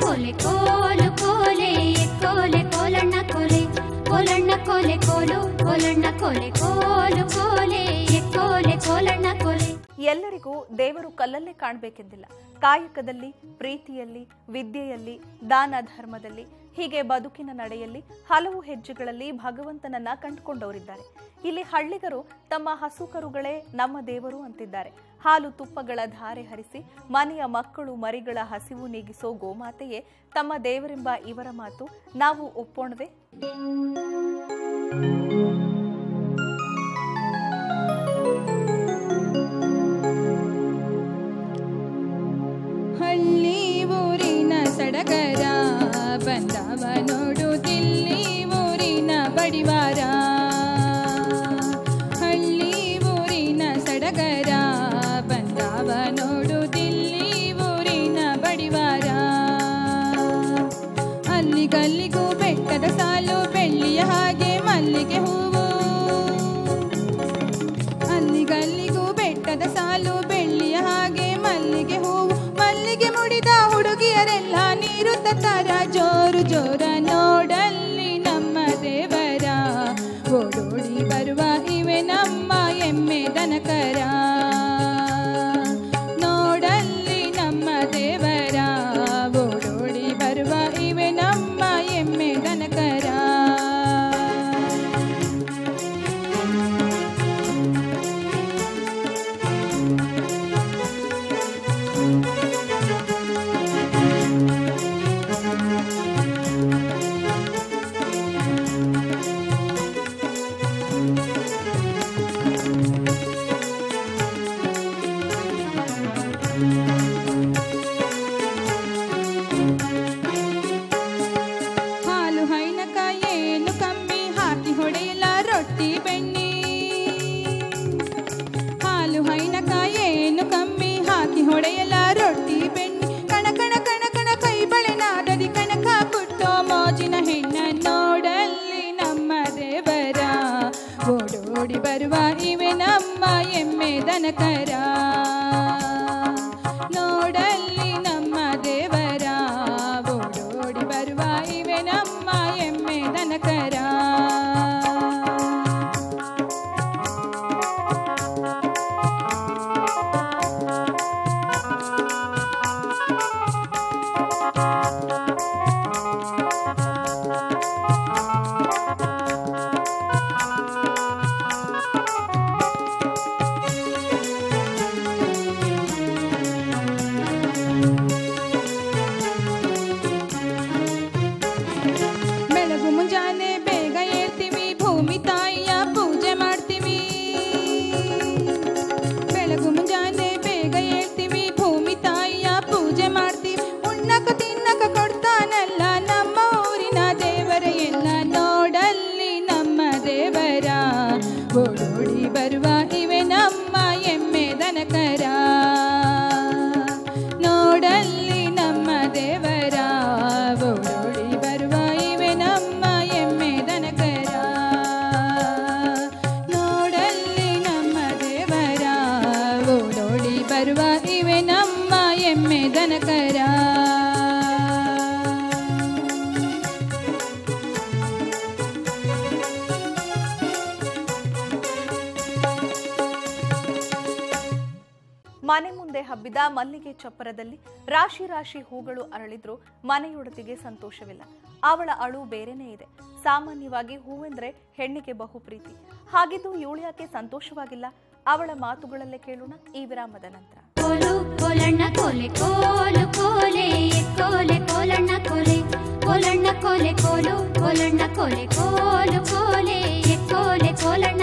ಕೋಲೆ ಕೋಲು ಕೋಲೆ ಕೋಲೆ ಕೋಲಣ್ಣ ಕೋಲೆ ಕೋಲಣ್ಣ ಕೋಲೆ ಕೋಲು ಕೋಲಣ್ಣ ಕೋಲೆ ಕೋಲು ಕೋಲೆ ಕೋಲೆ ಕೋಲಣ್ಣ ಕೋಲೆ. ಎಲ್ಲರಿಗೂ ದೇವರು ಕಲ್ಲಲ್ಲೇ ಕಾಣಬೇಕೆಂದಿಲ್ಲ. ಕಾಯಕದಲ್ಲಿ, ಪ್ರೀತಿಯಲ್ಲಿ, ವಿದ್ಯೆಯಲ್ಲಿ, ದಾನ ಧರ್ಮದಲ್ಲಿ, ಹೀಗೆ ಬದುಕಿನ ನಡೆಯಲ್ಲಿ ಹಲವು ಹೆಜ್ಜೆಗಳಲ್ಲಿ ಭಗವಂತನನ್ನ ಕಂಡುಕೊಂಡವರಿದ್ದಾರೆ. ಇಲ್ಲಿ ಹಳ್ಳಿಗರು ತಮ್ಮ ಹಸು ಕರುಗಳೇ ನಮ್ಮ ದೇವರು ಅಂತಿದ್ದಾರೆ. ಹಾಲು ತುಪ್ಪಗಳ ಧಾರೆ ಹರಿಸಿ ಮನೆಯ ಮಕ್ಕಳು ಮರಿಗಳ ಹಸಿವು ನೀಗಿಸೋ ಗೋಮಾತೆಯೇ ತಮ್ಮ ದೇವರೆಂಬ ಇವರ ಮಾತು ನಾವು ಒಪ್ಪೋಣವೆ? ಹಳ್ಳಿ ಊರಿನ ಸಡಗರ ಬಂದವ ನೋಡು ದಿಲ್ಲಿ ಊರಿನ ಬಡಿವಾರ. ಹಳ್ಳಿ ಊರಿನ ಸಡಗರ ಬಂದವ ನೋಡು ದಿಲ್ಲಿ ಊರಿನ ಬಡಿವಾರ. ಅಲ್ಲಿಗಲ್ಲಿಗೂ ಬೆಟ್ಟದ ಸಾಲು ಬೆಳ್ಳಿಯ ಹಾಗೆ ಮಲ್ಲಿಗೆ ಹೂವು. ಅಲ್ಲಿಗಲ್ಲಿಗೂ ಬೆಟ್ಟದ ಸಾಲು ಬೆಳ್ಳಿಯ ಹಾಗೆ ಮಲ್ಲಿಗೆ ಹೂವು. ಮಲ್ಲಿಗೆ ಮುಡಿದ ಹುಡುಗಿಯರೆಲ್ಲ ನೀರು ತತ್ತಾರ ಜೋರು ಜೋರ. ನೋಡಲ್ಲಿ ನಮ್ಮ ದೇವರ ಓಡೋಡಿ ಬರುವ ಇವೆ ನಮ್ಮ ಎಮ್ಮೆ ದನಕರ. ನೋಡಲ್ಲಿ ನಮ್ಮ ದೇವರ ಓಡೋಡಿ ಬರುವ ಇವೆ ನಮ್ಮ ಎಮ್ಮೆ ದನಕರ. ಹಾಲು ಹೈನಕ ಏನು ಕಮ್ಮಿ ಹಾಕಿ ಹೊಡೆಯಲ್ಲ ರೊಟ್ಟಿ ಬೆಣ್ಣಿ. ಹಾಲು ಹೈನಕ ಏನು ಕಮ್ಮಿ ಹಾಕಿ ಹೊಡೆಯಲ್ಲ ರೊಟ್ಟಿ ಬೆಣ್ಣಿ. ಕಣ ಕಣ ಕಣ ಕಣ ಕೈ ಬಳೆ ನಾದದಿ ಕಣಕ ಕುಟ್ಟೋ ಮೋಜಿನ ಹೆಣ್ಣ. ನೋಡಲ್ಲಿ ನಮ್ಮ ದೇವರ ಓಡೋಡಿ ಬರುವ ಇವೆ ನಮ್ಮ ಎಮ್ಮೆ ದನಕರ. ನೋಡಲ್ಲಿ ನಮ್ಮ ದೇವರ ಓಡೋಡಿ ಬರುವ ಇವೆ ನಮ್ಮ ಎಮ್ಮೆ ದನಕರ. ಬೆಳಗು ಮುಂಜಾನೆ ಬೇಗ ಏಳ್ತೀವಿ, ಭೂಮಿ ತಾಯಿಯ ಪೂಜೆ ಮಾಡ್ತೀವಿ. ಬೆಳಗು ಮುಂಜಾನೆ ಬೇಗ ಏಳ್ತೀವಿ, ಭೂಮಿ ತಾಯಿಯ ಪೂಜೆ ಮಾಡ್ತೀವಿ. ಉಣ್ಣಕ ತಿನ್ನಕ ಕೊಡ್ತಾನಲ್ಲ ನಮ್ಮ ಊರಿನ ದೇವರ ಎಲ್ಲ. ನೋಡಲ್ಲಿ ನಮ್ಮ ದೇವರ ಓಡೋಡಿ ಬರುವ ಇವೆ ನಮ್ಮ ಎಮ್ಮೆ ದನಕರ. ನೋಡಲ್ಲಿ ನಮ್ಮ ದೇವರ ಓಡೋಡಿ ಬರುವ ಇವೆ ನಮ್ಮ ಎಮ್ಮೆ ದನಕರ. ನೋಡಲ್ಲಿ ನಮ್ಮ ದೇವರ ಓಡೋಡಿ ಬರುವ ಇವೆ ನಮ್ಮ ಎಮ್ಮೆ ದನಕರ. ಮನೆ ಮುಂದೆ ಹಬ್ಬಿದ ಮಲ್ಲಿಗೆ ಚಪ್ಪರದಲ್ಲಿ ರಾಶಿ ರಾಶಿ ಹೂಗಳು ಅರಳಿದ್ರೂ ಮನೆಯೊಡತಿಗೆ ಸಂತೋಷವಿಲ್ಲ. ಅವಳ ಅಳು ಬೇರೆನೇ ಇದೆ. ಸಾಮಾನ್ಯವಾಗಿ ಹೂವೆಂದ್ರೆ ಹೆಣ್ಣಿಗೆ ಬಹು ಪ್ರೀತಿ. ಹಾಗಿದ್ದು ಇವಳ್ಯಾಕೆ ಸಂತೋಷವಾಗಿಲ್ಲ? ಅವಳ ಮಾತುಗಳಲ್ಲೇ ಕೇಳೋಣ ಈ ವಿರಾಮದ ನಂತರ. ಕೋಲು ಕೋಲಣ್ಣ ಕೋಲೆ ಕೋಲು ಕೋಲೆ ಕೋಲೆ ಕೋಲಣ್ಣ ಕೋಲೆ ಕೋಲಣ್ಣ ಕೋಲೆ ಕೋಲು ಕೋಲಣ್ಣ ಕೋಲೆ ಕೋಲು ಕೋಲೆ ಕೋಲೆ ಕೋಲಣ್ಣ